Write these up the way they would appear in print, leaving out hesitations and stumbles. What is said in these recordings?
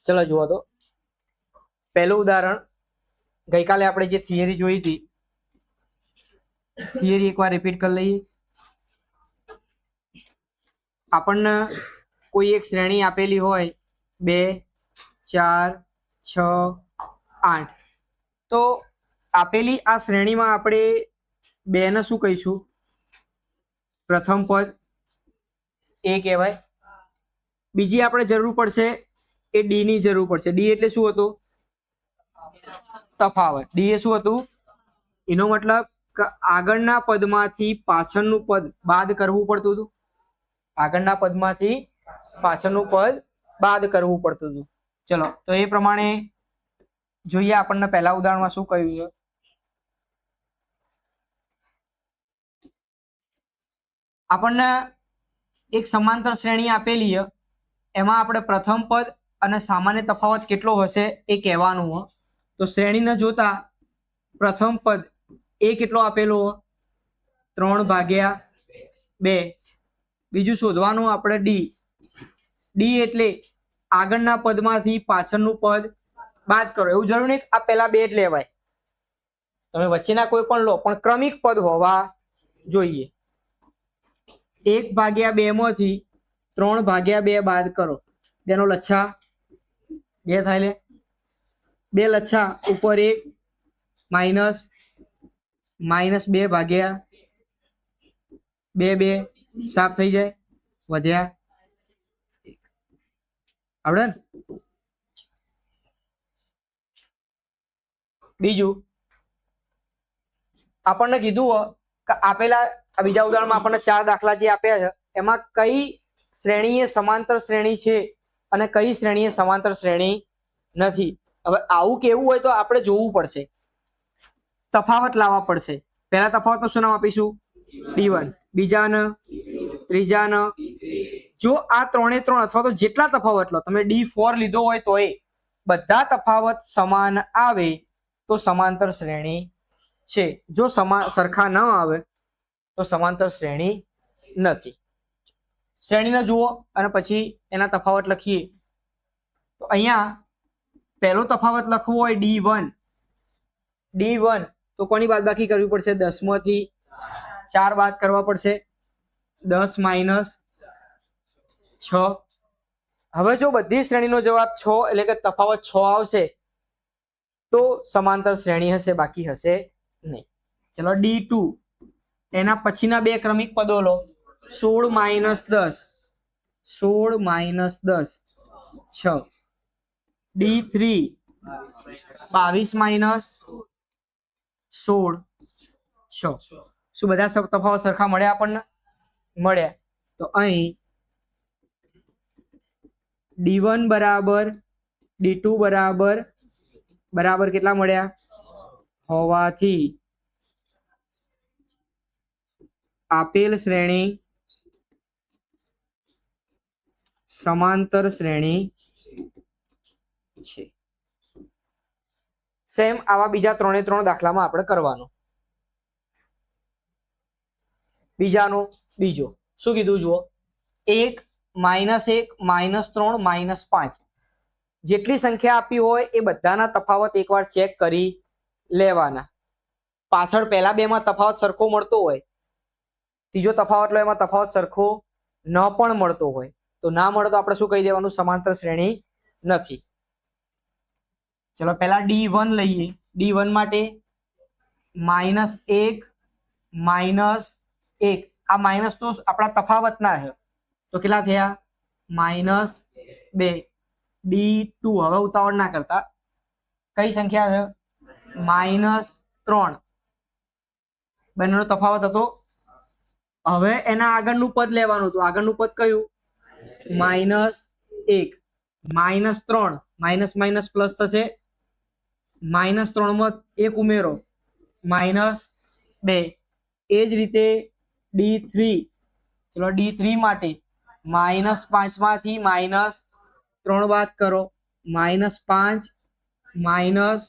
ચલો જુઓ તો પહેલું ઉદાહરણ, ગઈકાલે આપણે જે થિયરી જોઈ હતી, થિયરી એકવાર રિપીટ કરી લઈએ. આપણને કોઈ એક શ્રેણી આપેલી હોય 2 4 6 8, તો આપેલી આ શ્રેણીમાં આપણે 2 ને શું કહીશું? પ્રથમ પદ એ કહેવાય. બીજી આપણે જરૂર પડશે એ ડી ની જરૂર પડશે. ડી એટલે શું હતું? તફાવત. ડી એ શું હતું? એનો મતલબ કે આગળના પદમાંથી પાછળનું પદ બાદ કરવું પડતું હતું. આગળના પદમાંથી પાછળનું પદ બાદ કરવું પડતું હતું. ચલો તો એ પ્રમાણે જોઈએ આપણને પહેલા ઉદાહરણમાં શું કહ્યું છે. આપણને એક સમાંતર શ્રેણી આપેલી છે, એમાં આપણે પ્રથમ પદ અને સામાન્ય તફાવત કેટલો હશે એ કહેવાનું હોય. તો શ્રેણીને જોતા પ્રથમ પદ એ કેટલો આપેલો? 3/2. બીજું શોધવાનું આપણે ડી. ડી એટલે આગળના પદમાંથી પાછળનું પદ બાદ કરો. એવું જરૂર નહીં આ પહેલા 2 જ લેવાય, તમે વચ્ચેના કોઈ પણ લો, પણ ક્રમિક પદ હોવા જોઈએ. 1/2 માંથી 3/2 બાદ કરો, તેનો લચ્છા 2 થાય. લે 2 લચ્છા ઉપર 1 માઇનસ 2/2 2 સાફ થઈ જાય, વધ્યા આવડે ને. બીજું આપણને કીધું કે આપેલા બીજા ઉદાહરણમાં આપણને 4 દાખલા જે આપ્યા છે, એમાં કઈ શ્રેણી એ સમાંતર શ્રેણી છે અને કઈ શ્રેણી એ સમાંતર શ્રેણી નથી. હવે આવું કેવું હોય તો આપણે જોવું પડશે, તફાવત લાવવા પડશે. પહેલા તફાવતનું શું નામ આપીશું? D1. બીજાને, ત્રીજાને. જો આ 3 3 અથવા તો જેટલા તફાવત લો, તમે D4 લીધો હોય તો એ બધા તફાવત સમાન આવે તો સમાંતર શ્રેણી છે. જો સરખા ન આવે તો સમાંતર શ્રેણી નથી. શ્રેણીને જુઓ અને પછી એના તફાવત લખીએ. તો અહીંયા પહેલો તફાવત લખવો હોય D1. D1 તો કોની બાદબાકી કરવી પડશે? 10 માંથી 4 બાદ કરવા પડશે. 10 માઇનસ 6. હવે જો બધી શ્રેણીનો જવાબ 6 એટલે કે તફાવત 6 આવશે તો સમાંતર શ્રેણી હશે, બાકી હશે નહીં. ચલો D2, એના પછીના 2 ક્રમિક પદો લો. 16 માઇનસ 10, 16 માઇનસ 10 6. D3 22 minus 16 6. શું બધા તફાવત સરખા મળ્યા? આપણને મળ્યા. તો અહીં D1 બરાબર D2 બરાબર કેટલા મળ્યા હોવાથી આપેલ શ્રેણી સમાંતર શ્રેણી છે. સેમ આવા બીજા 3 3 દાખલામાં આપણે કરવાનું. બીજાનો બીજો શું કીધું જુઓ? 1 -1 -3 -5 જેટલી સંખ્યા આપી હોય એ બધાના તફાવત એકવાર ચેક કરી લેવાના. પાછળ પહેલા 2 માં તફાવત સરખો મળતો હોય, ત્રીજો તફાવત લો એમાં તફાવત સરખો ન પણ મળતો હોય તો ના મળે તો આપણે શું કહી દેવાનું? સમાંતર શ્રેણી નથી. ચલો પહેલા D1 લઈએ. D1 માટે -1 -1, આ માઇનસ તો આપણા તફાવતના છે તો કેટલા થયા? -2. D2 હવે ઉતાવળ ના કરતા, કઈ સંખ્યા છે? -3. બંનેનો તફાવત હતો. હવે એના આગળનું પદ લેવાનું હતું. આગળનું પદ કયું? -1. -3 માઇનસ માઇનસ પ્લસ થશે. -3 માં 1 ઉમેરો, -2. એ જ રીતે D3. ચલો D3 માટે -5 માંથી -3 બાદ કરો, -5 -3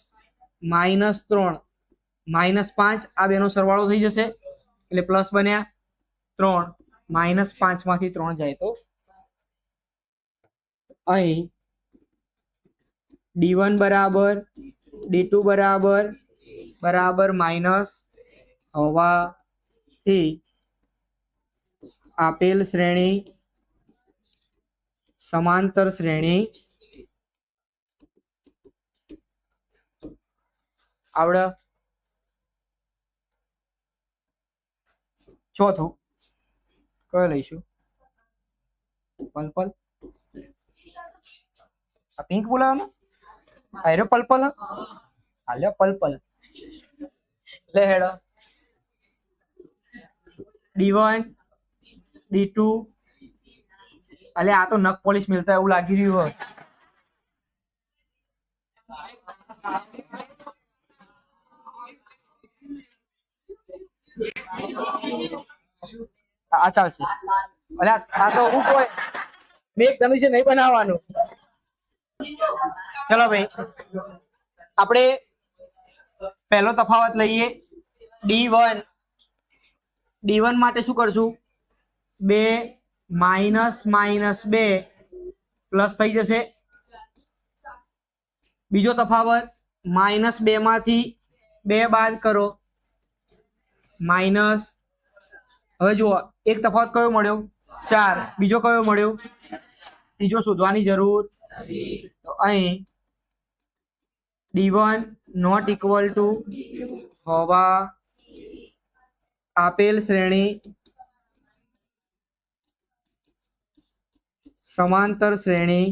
-5. આ બેનો સરવાળો થઈ જશે એટલે પ્લસ બન્યા 3. -5 માંથી 3 જાય તો અહીં D1 બરાબર D2 બરાબર માઇનસ હોવાથી આપેલ શ્રેણી સમાંતર શ્રેણી આવડે. ચોથું કયો લઈશું? પર્પલ. આ પિંક બોલાવવાનો, આયરો પર્પલ. હાલ્યો પર્પલ લે હેડો. D1 D2 અલે આ તો નખ પોલિશ મિલતા એવું લાગી રહ્યું હોય. આ ચાલશે. અલે આ તો હું કોઈ મેક તમે છે નહીં બનાવવાનું. ચલો ભાઈ આપણે પહેલો તફાવત લઈએ. D1 માટે શું કરશું? 2 માઇનસ માઇનસ 2 પ્લસ થઈ જશે. બીજો તફાવત -2 માંથી 2 બાદ કરો માઇનસ. હવે જુઓ એક તફાવત કયો મળ્યો? 4. બીજો કયો મળ્યો? ત્રીજો શોધવાની જરૂર. તો અહીં D1 નોટ ઇક્વલ ટુ હોવા આપેલ શ્રેણી સમાંતર શ્રેણી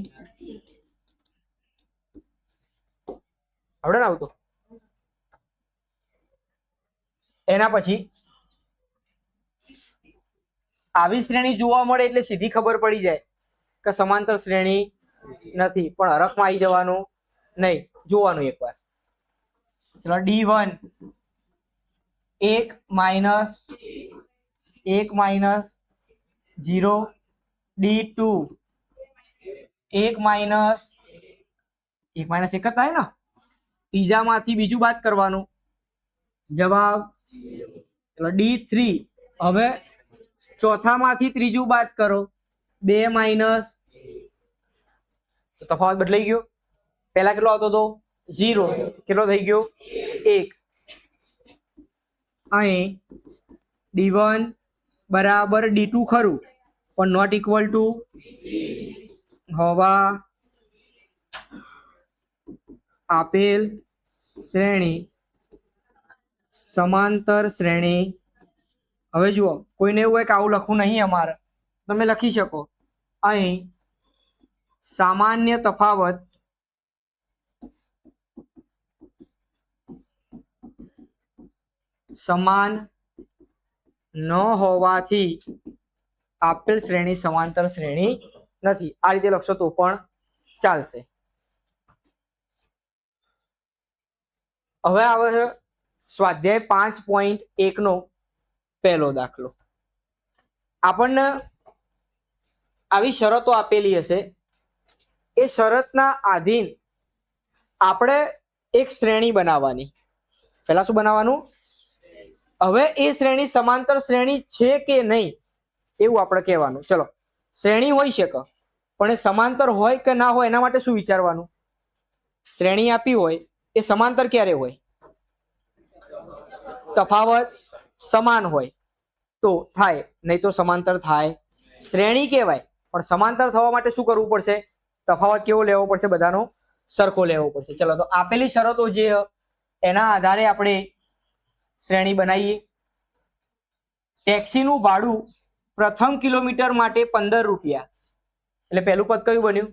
આવડે ને આવતો. એના પછી આવી શ્રેણી જોવા મળે એટલે સીધી ખબર પડી જાય કે સમાંતર શ્રેણી નથી, પણ હરખમાં આવી જવાનું નહીં, જોવાનું એકવાર. ચલો D1 1 માઇનસ 0, D2 1 માઇનસ 1 જ થાય ને. ત્રીજામાંથી બીજું બાદ કરવાનું, જવાબ. ચલો D3 હવે ચોથામાંથી ત્રીજું બાદ કરો 2 માઇનસ. તફાવત બદલાઈ ગયો. પહેલા કેટલો આવતો હતો? 0. કેટલો થઈ ગયો? 1. અહીં D1 બરાબર D2 ખરું, પણ નોટ ઇક્વલ ટુ હોવા આપેલ શ્રેણી સમાંતર શ્રેણી. હવે જુઓ કોઈને એવું હોય કે આવું લખવું નહીં અમારે, તમે લખી શકો. અહીં સામાન્ય તફાવત સમાન ન હોવાથી આપેલ શ્રેણી સમાંતર શ્રેણી નથી. આ રીતે લખશો તો પણ ચાલશે. હવે આવે છે સ્વાધ્યાય 5.1 નો પહેલો દાખલો. આપણને આવી શરતો આપેલી હશે, એ શરતના આધીન આપણે એક શ્રેણી બનાવવાની. પહેલા શું બનાવવાનું? હવે એ શ્રેણી સમાંતર શ્રેણી છે કે નહીં એવું આપણે કહેવાનું. ચલો શ્રેણી હોઈ શકે, પણ એ સમાંતર હોય કે ના હોય એના માટે શું વિચારવાનું? શ્રેણી આપી હોય એ સમાંતર ક્યારે હોય? તફાવત સમાન હોય તો થાય, નહીં તો સમાંતર થાય. શ્રેણી કહેવાય, પણ સમાંતર થવા માટે શું કરવું પડશે? તફાવત કેવો લેવો પડશે? બધાનો સરખો લેવો પડશે. ચલો તો આપેલી શરતો જે એના આધારે આપણે શ્રેણી બનાવીએ. ટેક્સીનું ભાડું પ્રથમ કિલોમીટર માટે 15 રૂપિયા, એટલે પહેલું પદ કયું બન્યું?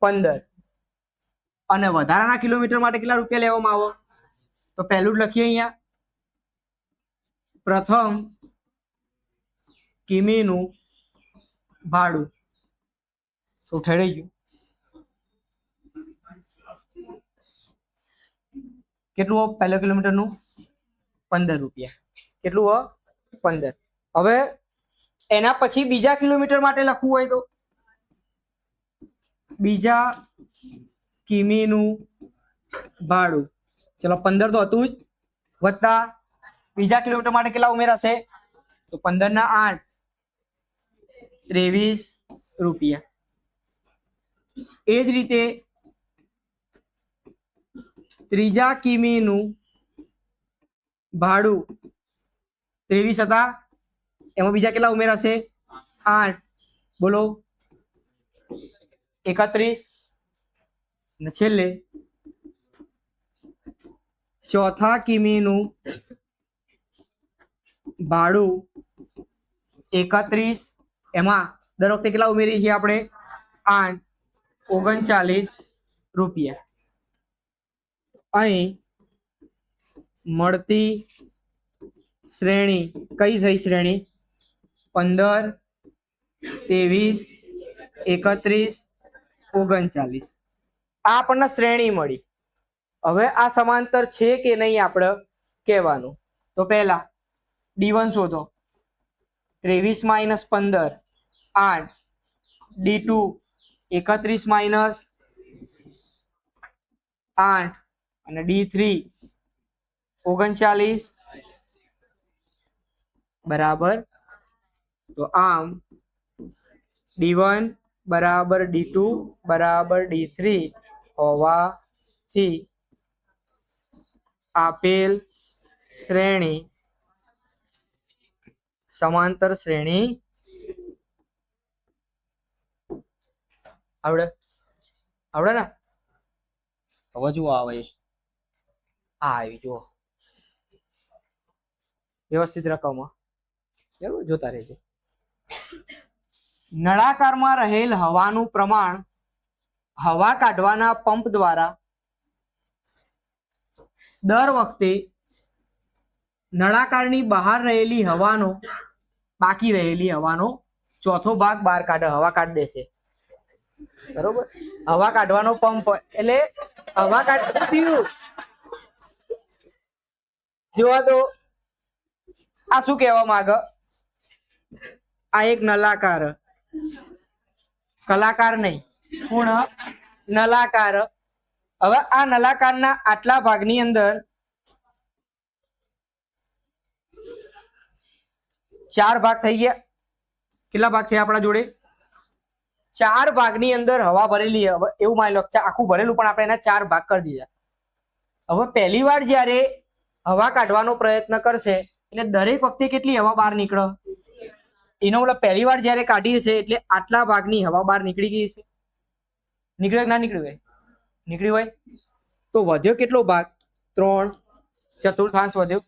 15. અને વધારાના કિલોમીટર માટે કેટલા રૂપિયા લેવામાં આવે? તો પહેલું જ લખીએ અહીંયા, પ્રથમ કિમીનું ભાડું. તો ઠરી ગયું. કેટલું? પહેલા કિલોમીટરનું 15 રૂપિયા. કેટલું? 15. હવે એના પછી બીજા કિલોમીટર માટે લખવું હોય તો બીજા કિમીનું ભાડું. ચલો 15 તો હતું જ, વત્તા બીજા કિલોમીટર માટે કેટલા ઉમેરાશે? તો 15 ના 8, 23 રૂપિયા. એ જ રીતે ત્રીજા કિમીનું ભાડું 23 હતા, એમાં બીજા કેટલા ઉમેરાશે? 8. બોલો 31. અને છેલ્લે ચોથા કિમીનું ભાડું 31, એમાં દર વખતે કેટલા ઉમેરી છીએ આપણે? 8. 39 રૂપિયા. અહીં મળતી શ્રેણી કઈ થઈ? શ્રેણી 15, 23, 31, 39. આ આપણને શ્રેણી મળી. હવે આ સમાંતર છે કે નહીં આપણે કહેવાનું. તો પહેલા D1 શોધો. 23 માઇનસ 15 8. D2 31 માઇનસ 8 અને D3 39 બરાબર. તો આમ D1 બરાબર D2 બરાબર D3 હોવાથી આપેલ શ્રેણી સમાંતર શ્રેણી આવડે ને? હવે જુઓ આવે આવી જુઓ વ્યવસ્થિત રકમો બરાબર જોતા રહેજો. નળાકારમાં રહેલ હવાનું પ્રમાણ હવા કાઢવાના પંપ દ્વારા દર વખતે નળાકારની બહાર રહેલી હવાનો બાકી રહેલી હવાનો ચોથો ભાગ બહાર કાઢે, હવા કાઢી દેશે. બરોબર? હવા કાઢવાનો પંપ એટલે હવા કાઢ્યું જોવા તો આ શું કહેવા માંગે? આ એક નલાકાર, કલાકાર નહીં, પૂર્ણ નલાકાર. હવે આ નલાકારના આટલા ભાગની અંદર 4 ભાગ થઈ ગયા. કેટલા ભાગ થયા આપણા જોડે? 4 ભાગની અંદર હવા ભરેલી. હવે એવું માની લો આખું ભરેલું, પણ આપણે એના 4 ભાગ કરી દીધા. હવે પહેલી વાર જ્યારે હવા કાઢવાનો પ્રયત્ન કરશે એટલે દરેક વખતે કેટલી હવા બહાર નીકળે? એનો મતલબ પહેલી વાર જ્યારે કાઢી હશે એટલે આટલા ભાગની હવા બહાર નીકળી ગઈ હશે. નીકળ્યો કે ના નીકળ્યું હોય? નીકળ્યું હોય તો વધ્યો કેટલો ભાગ? 3 ચતુર્થાંશ વધ્યો.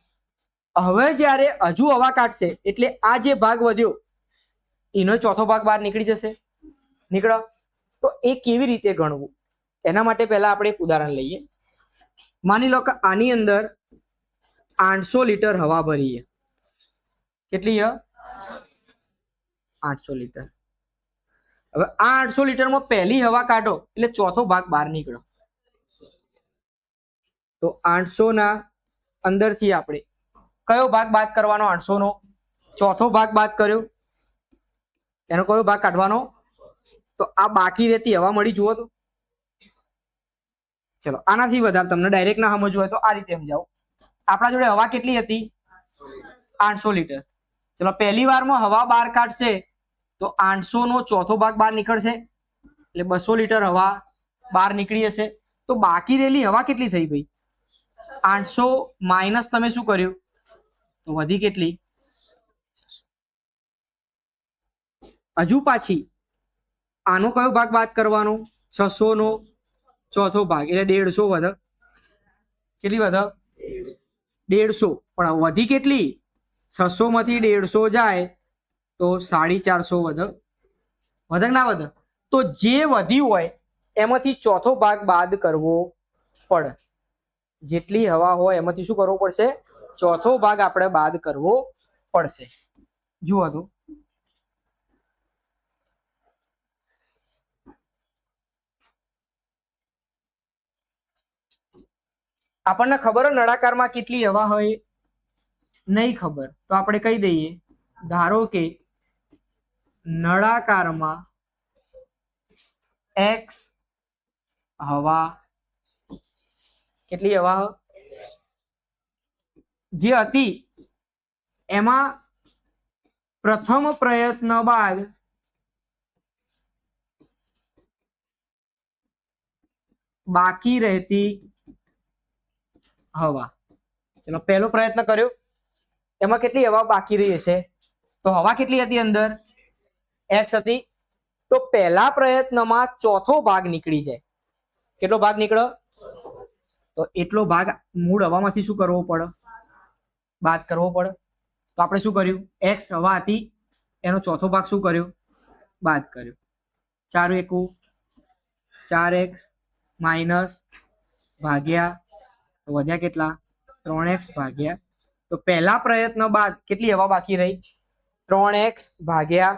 હવે જ્યારે હજુ હવા કાઢશે એટલે આ જે ભાગ વધ્યો એનો ચોથો ભાગ બહાર નીકળી જશે. નીકળો તો એ કેવી રીતે ગણવું? એના માટે પહેલા આપણે એક ઉદાહરણ લઈએ. માની લો કે આની અંદર 800 લીટર હવા ભરી છે. કેટલી છે? 800 લીટર. હવે આ 800 લીટરમાં પહેલી હવા કાઢો એટલે ચોથો ભાગ બહાર નીકળો. તો 800 ના અંદરથી આપણે કયો ભાગ બાદ કરવાનો? 800 નો ચોથો ભાગ બાદ કર્યો. એનો કયો ભાગ કાઢવાનો? તો આ બાકી રહેતી હવા મળી. જુઓ તો ચલો આનાથી વધારે તમને ડાયરેક્ટ ના સમજવું હોય તો આ રીતે સમજાવું. આપણા જોડે હવા કેટલી હતી? 800 લીટર. ચલો પહેલી વારમાં હવા બહાર કાઢશે તો 800 નો ચોથો ભાગ બહાર નીકળશે એટલે 200 લીટર હવા બહાર નીકળી હશે. તો બાકી રહેલી હવા કેટલી થઈ ભાઈ? 800 માઇનસ તમે શું કર્યું? તો વધી કેટલી? હજુ પાછી આનો કયો ભાગ બાદ કરવાનો? 600 નો ચોથો ભાગ એટલે 150 વધે. કેટલી વધે? 150. પણ વધી કેટલી? 600 માંથી 150 જાય તો 450 વધે. વધે ના વધે? તો જે વધ્યું હોય એમાંથી ચોથો ભાગ બાદ કરવો પડે. જેટલી હવા હોય એમાંથી શું કરવો પડશે? ચોથો ભાગ આપણે બાદ કરવો પડશે. જુઓ તો આપણને ખબર હોય નળાકારમાં કેટલી હવા હોય? નહીં ખબર તો આપણે કહી દઈએ. ધારો કે નળાકારમાં x હવા, કેટલી હવા જે હતી એમાં પ્રથમ પ્રયત્ન બાદ બાકી રહેતી હવા. ચલો પહેલો પ્રયત્ન કર્યો, એમાં કેટલી હવા બાકી રહી હશે? તો હવા કેટલી હતી અંદર? x હતી. તો પહેલા પ્રયત્નમાં ચોથો ભાગ નીકળી જાય. કેટલો ભાગ નીકળ્યો? તો એટલો ભાગ મૂળ હવામાંથી શું કરવો પડે? બાદ કરવો પડે. તો આપણે શું કર્યું? x હવા હતી, એનો ચોથો ભાગ શું કર્યો? બાદ કર્યો. 4 એકુ 4x માઇનસ ભાગ્યા વધ્યા કેટલા? 3x ભાગ્યા. તો પહેલા પ્રયત્ન બાદ કેટલી હવા બાકી રહી? 3x ભાગ્યા.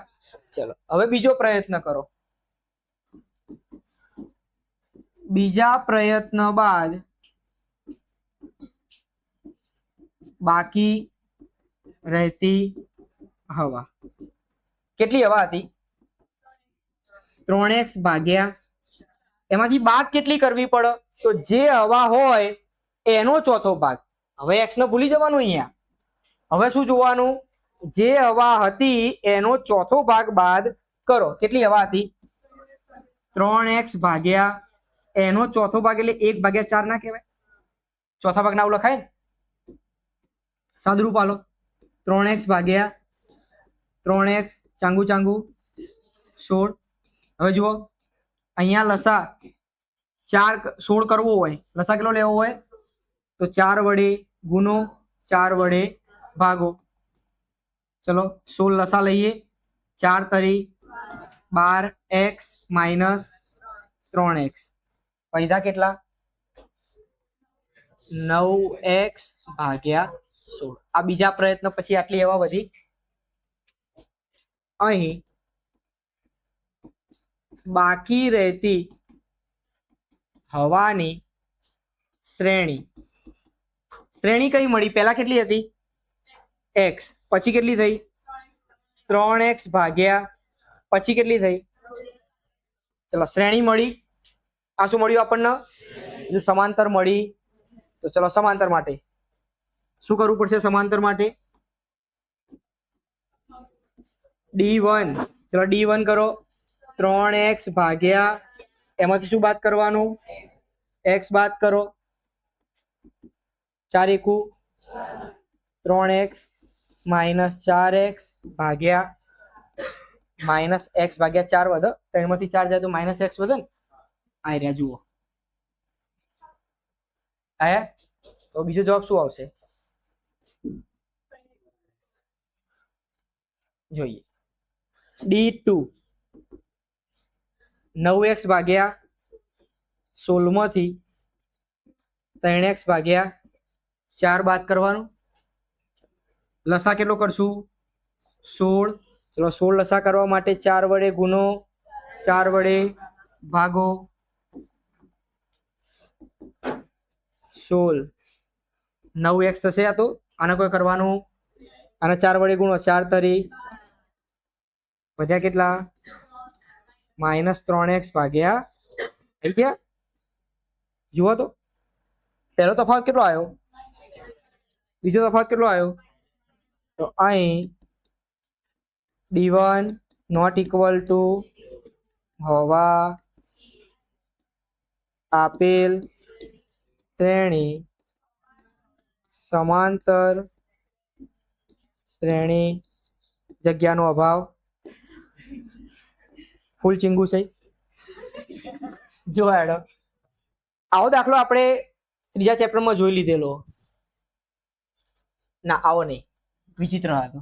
ચલો હવે બીજો પ્રયત્ન કરો. બીજા પ્રયત્ન બાદ બાકી રહેતી હવા કેટલી હવા હતી? 3x ભાગ્યા. એમાંથી બાદ કેટલી કરવી પડે? તો જે હવા હોય એનો ચોથો ભાગ. હવે x ને ભૂલી જવાનું અહીંયા. હવે શું જોવાનું? જે હવા હતી એનો ચોથો ભાગ બાદ કરો. કેટલી હવા હતી? 3x ભાગ્યા એનો ચોથો ભાગ એટલે 1/4 ના કહેવાય? ચોથા ભાગ ના આવું લખાય ને? સાદુરૂપ આલો. 3x ભાગ્યા 3x ચાંગુ ચાંગુ 16. હવે જુઓ અહીંયા લસા 4 16 કરવો હોય, લસા કેટલો લેવો હોય? તો 4 વડે ગુનો 4 વડે ભાગો. ચલો 16 લસા લઈએ. 4 તરી 12x માઇનસ 3x. પૈદા કેટલા? 9x ભાગ્યા 16. આ બીજા પ્રયત્ન પછી આટલી હવા વધી. અહીં બાકી રહેતી હવાની શ્રેણી કઈ મળી? પહેલા કેટલી હતી? x. પછી કેટલી થઈ? 3x ભાગ્યા. પછી કેટલી થઈ? ચલો શ્રેણી મળી. આ શું મળ્યું આપણને? જો સમાંતર મળી. તો ચલો સમાંતર માટે શું કરવું પડશે? સમાંતર માટે d1. ચલો d1 કરો. 3x ભાગ્યા એમાંથી શું બાદ કરવાનું? x બાદ કરો. 4 એકુ 3x માઇનસ 4x ભાગ્યા માઇનસ x ભાગ્યા 4 વધે. 3 માંથી 4 જાય તો માઇનસ x વધે ને? આ રહ્યા જુઓ. આયા? તો બીજો જવાબ શું આવશે? જોઈએ. d2 9x ભાગ્યા 16 માંથી 3x ભાગ્યા 4 બાદ કરવાનું. લસા કેટલો કરશું? 16. ચલો 16 લસા કરવા માટે 4 વડે ગુનો 4 વડે ભાગો. 16 9x થશે. આ તો આને કોઈ કરવાનું. આને 4 વડે ગુણો 4 તરી વધ્યા કેટલા? માઇનસ 3x ભાગ્યા. થઈ ગયા? જુઓ તો પહેલો તફાવત કેટલો આવ્યો? બીજો તફાવત કેટલો આવ્યો? તો અહીં d1 નોટ ઇક્વલ ટુ હવા આપેલ શ્રેણી સમાંતર શ્રેણી જગ્યાનો અભાવ. ફૂલ ચીંગુ છે. જો હેડો આવો દાખલો આપણે ત્રીજા ચેપ્ટરમાં જોઈ લીધેલો. ના આવો નહીં, વિચિત્ર હતો.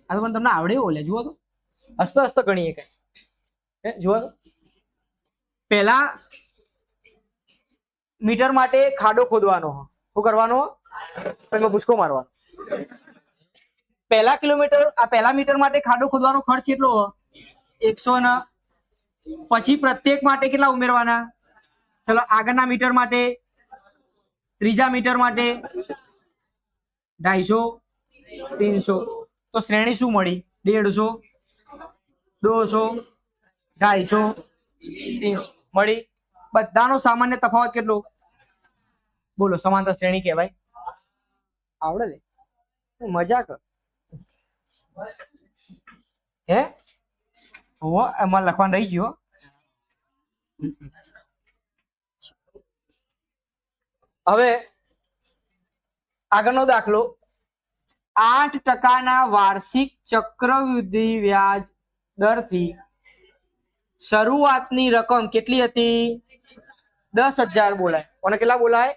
આ તો પણ તમને આવડે એવું. લે જુઓ તો હસતો ગણીએ કઈ. જુઓ તો પહેલા મીટર માટે ખાડો ખોદવાનો. શું કરવાનો? એમાં ભૂસકો મારવાનો. પહેલા મીટર માટે ખાડો ખોદવાનો ખર્ચ કેટલો? 100 ના. પછી પ્રત્યેક માટે કેટલા ઉમેરવાના? ચલો આગળના મીટર માટે, ત્રીજા મીટર માટે 250 300. તો શ્રેણી શું મળી? 150 200 250 300 મળી. બધાનો સામાન્ય તફાવત કેટલો? બોલો. સમાંતર શ્રેણી કહેવાય. આવડે લે મજાક હે? હો એમાં લખવાનું રહી ગયો. હવે આગળનો દાખલો, 8% વાર્ષિક ચક્રવૃદ્ધિ વ્યાજ દરથી શરૂઆતની રકમ કેટલી હતી? 10,000 બોલાય. કોને કેટલા બોલાય?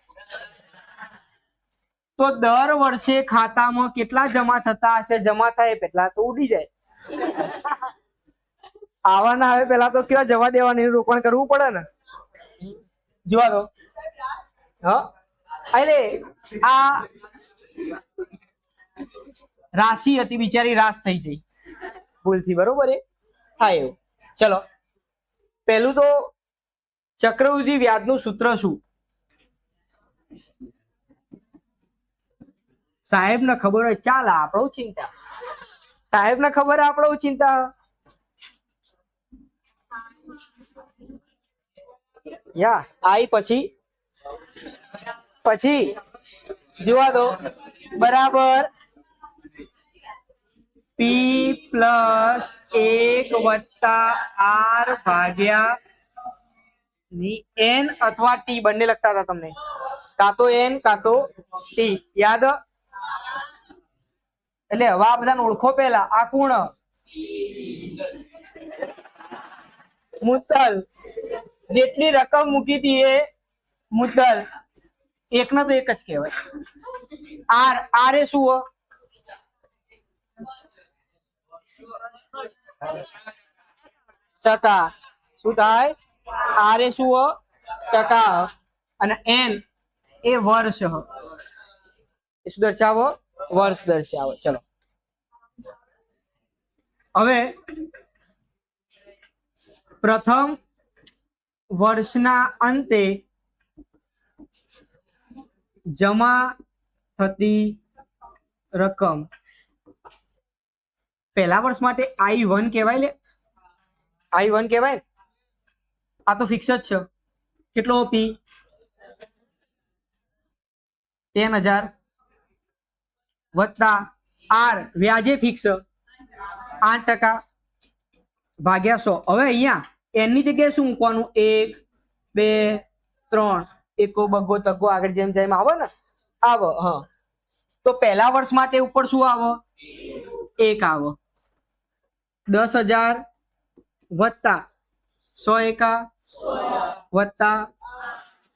તો દર વર્ષે ખાતામાં કેટલા જમા થતા હશે? જમા થાય પેલા તો ઉડી જાય. આવવાના આવે પેલા તો કેવા જવા દેવાની, રોકાણ કરવું પડે ને. જોવા દો. હા, એટલે આ રાશિ હતી બિચારી, રાસ થઈ જઈ ભૂલથી, બરોબર એ થાય એવું. ચલો, પહેલું તો ચક્રવૃદ્ધિ વ્યાજનું સૂત્ર શું? સાહેબ ને ખબર હોય ચાલ, આપણો ચિંતા. સાહેબ ને ખબર આપણો ચિંતા. યા આઈ પછી જોવા દો, બરાબર પી પ્લસ 1 વત્તા આર ભાગ્યા ની એન અથવા ટી બંને લખતા હતા તમને, કાં તો એન કાં તો ટી. યાદ? એટલે હવે આ બધા ઓળખો. પેલા આ કોણ? મુદ્દલ. જેટલી રકમ મૂકી હતી એ મુદ્દલ. એક ના તો એક જ કહેવાય. આર, આર એ શું? ટકા. શું થાય? આર એ શું? ટકા. અને એન એ વર્ષ. એ શું દર્શાવો? વર્ષ દર્શાવો. ચલો, હવે પ્રથમ વર્ષના અંતે જમા થતી રકમ પહેલા વર્ષ માટે I1 કહેવાય. લે I1 કહેવાય. આ તો ફિક્સ જ છે. કેટલો પી? 10,000 વત્તા આર વ્યાજે ફિક્સ 8% ભાગ્યા 100. હવે અહીંયા એની જગ્યાએ શું મૂકવાનું? 1 2 3 એકો બગો તગો આગળ જેમ જેમ આવે ને આવે. હા, તો પહેલા વર્ષ માટે ઉપર શું આવે? 1 આવે. 10,000 વત્તા 100 વત્તા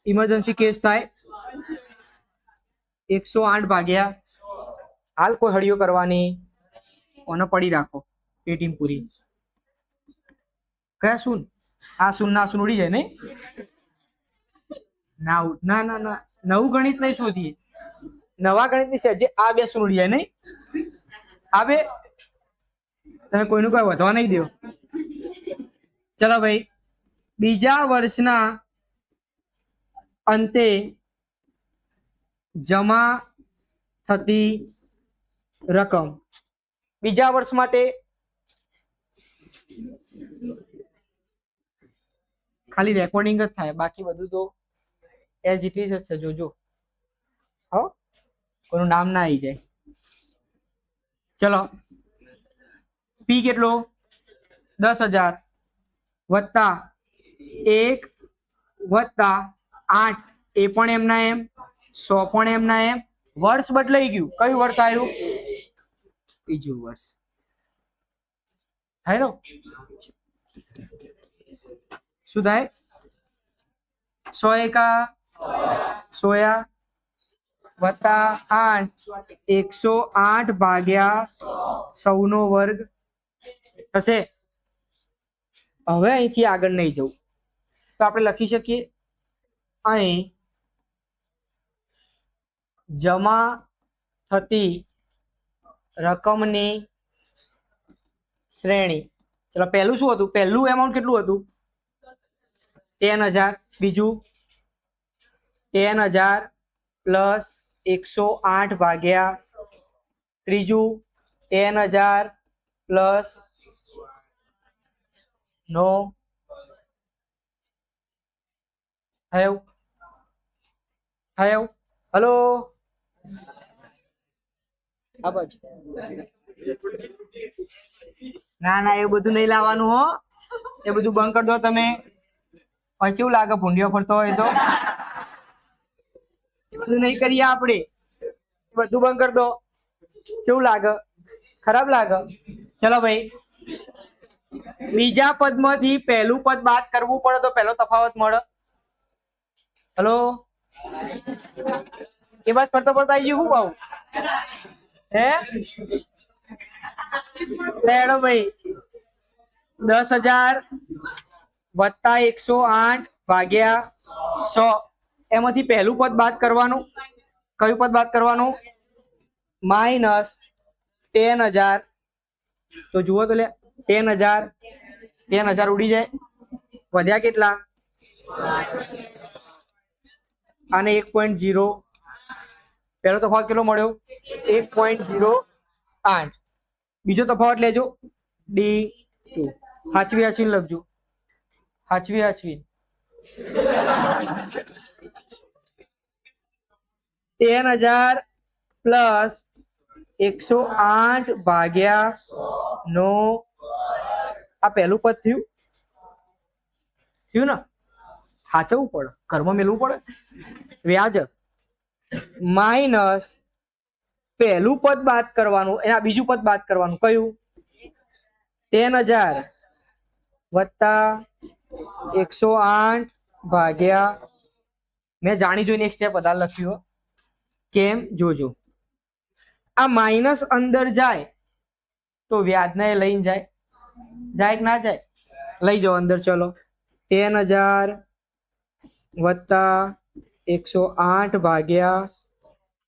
ઇમરજન્સી કેસ થાય 108 ભાગ્યા, હાલ કોઈ હળીઓ કરવાની ઓને પડી રાખો પેટીમ પૂરી. કયા શૂન? આ શૂન ના શૂન ઉડી જાય નહીં? ના ના ના ના, નવું ગણિત નહીં શોધીએ. નવા ગણિત ની સહેજે આ બે શૂન ઉડી જાય નહીં? આ બે તમે કોઈનું કોઈ વધવા નહીં દો. ચલો ભાઈ, બીજા વર્ષના અંતે જમા થતી રકમ. બીજા વર્ષ માટે ખાલી રેકોર્ડિંગ જ થાય, બાકી બધું તો એઝ ઇટ ઇઝ જ છે. જોજો હો, કોઈનું નામ ના આવી જાય. ચલો, પી કેટલો? 10,000 વત્તા 1 વત્તા 8 એ પણ એમના એમ, 100 પણ એમના એમ. વર્ષ બદલાઈ ગયું. કયું વર્ષ આવ્યું? બીજું વર્ષ. થાય ને? શું થાય? 100 100 વત્તા 8 108 ભાગ્યા 100 નો વર્ગ થશે. હવે અહીંથી આગળ નહીં જવું તો આપણે લખી શકીએ અહીં જમા થતી રકમની શ્રેણી. ચલો, પહેલું શું હતું? પહેલું એમાઉન્ટ કેટલું હતું? 10,000. બીજું 10,000 પ્લસ 108 ભાગ્યા. ત્રીજું 10,000 પ્લસ 9. થયું? હલો, આ બાજુ. ના ના, એવું બધું નહીં લાવવાનું હો. એ બધું બંધ કરી દો તમે. કેવું લાગે ભૂંડિયો ફરતો હોય તો? બધું નહીં કરીએ આપણે, બધું બંધ કરી દો. કેવું લાગે? ખરાબ લાગે? ચલો ભાઈ, બીજા પદમાંથી પહેલું પદ બાદ કરવું પડે તો પહેલો તફાવત મળે. હલો, એ વાત પડતો પડતો આવી ગયું. શું ભાવ હે? લેડો ભાઈ, 10,000 વત્તા 108 ભાગ્યા 100, એમાંથી પહેલું પદ બાદ કરવાનું. કયું પદ બાદ કરવાનું? -10,000. તો જુઓ તો લે, 10,000 ઉડી જાય, વધ્યા કેટલા? આને 1.0. પહેલો તફાવત કેટલો મળ્યો? 1.08. બીજો તફાવત લેજો, D2. હાચવી હાચવીને લખજો, હાચવી હાચવી. 10,000 પ્લસ 108 ભાગ્યા 9. આ પહેલું પદ થયું ને? હાચવવું પડે, ઘરમાં મેળવું પડે. વ્યાજ માઇનસ પહેલું પદ બાદ કરવાનું, એના બીજું પદ બાદ કરવાનું. કયું? 10,000 વત્તા 108 ભાગ્યા, મેં જાણી જોઈને એક સ્ટેપ વધારે લખ્યું. કેમ? જોજો, આ માઇનસ અંદર જાય તો વ્યાજને લઈને જાય. જાય કે ના જાય? લઈ જાઓ અંદર. ચલો, 10,000 વત્તા 108 ભાગ્યા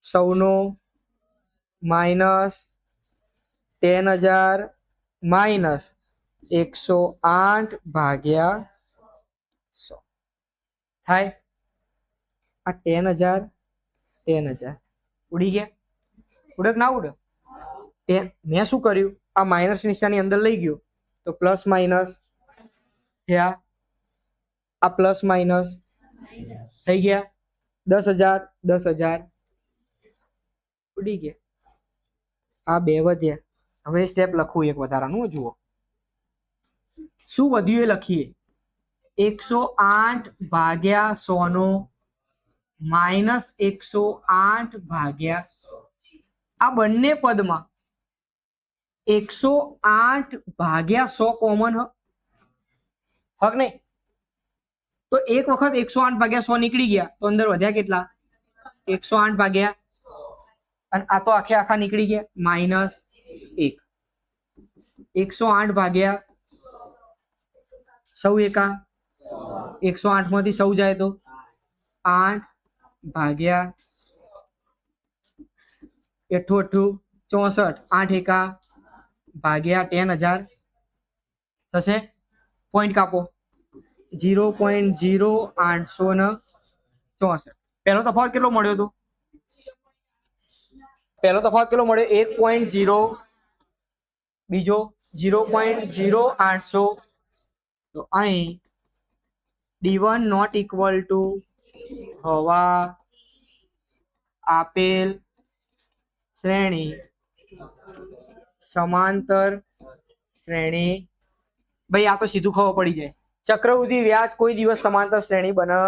100 માઇનસ 10,000 માઇનસ 108 ભાગ્યા 100 થાય. આ 10,000 ઉડી ગયા. ઉડક ના ઉડે? મેં શું કર્યું? આ માઇનસ નિશાની અંદર લઈ ગયો તો પ્લસ માઇનસ થયા. આ પ્લસ માઇનસ થઈ ગયા. 10,000 ઉડી ગયા. આ બે વધ્યા. હવે સ્ટેપ લખું એક વધારાનું. જુઓ શું વધ્યું એ લખીએ. 108 ભાગ્યા 100 માઇનસ 108 ભાગ્યા, આ બંને પદમાં 108 ભાગ્યા 100 કોમન હક નહીં? તો એક વખત 108 ભાગ્યા 100 નીકળી ગયા તો અંદર વધ્યા કેટલા? 108 ભાગ્યા, અને આ તો આખે આખા નીકળી ગયા -1. 108 ભાગ્યા 100 એકા, 108 માંથી 100 જાય તો 8 ભાગ્યા 8 64, 8 એકા ભાગ્યા 10,000 થશે. પોઈન્ટ કાપો, 0.0864. પહેલો તફાવત કેટલો મળ્યો હતો? પહેલો તફાવત કેટલો મળ્યો? 1.0. બીજો 0.0800. તો અહીં D1 નોટ ઇક્વલ ટુ હવા આપેલ શ્રેણી સમાંતર શ્રેણી. ભાઈ આ તો સીધું ખબર પડી જાય. ચક્રવૃદ્ધિ વ્યાજ કોઈ દિવસ સમાંતર શ્રેણી બને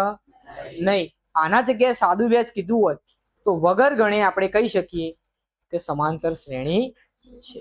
નહીં. આના જગ્યાએ સાદું વ્યાજ કીધું હોત તો વગર ગણે આપણે કહી શકીએ કે સમાંતર શ્રેણી છે.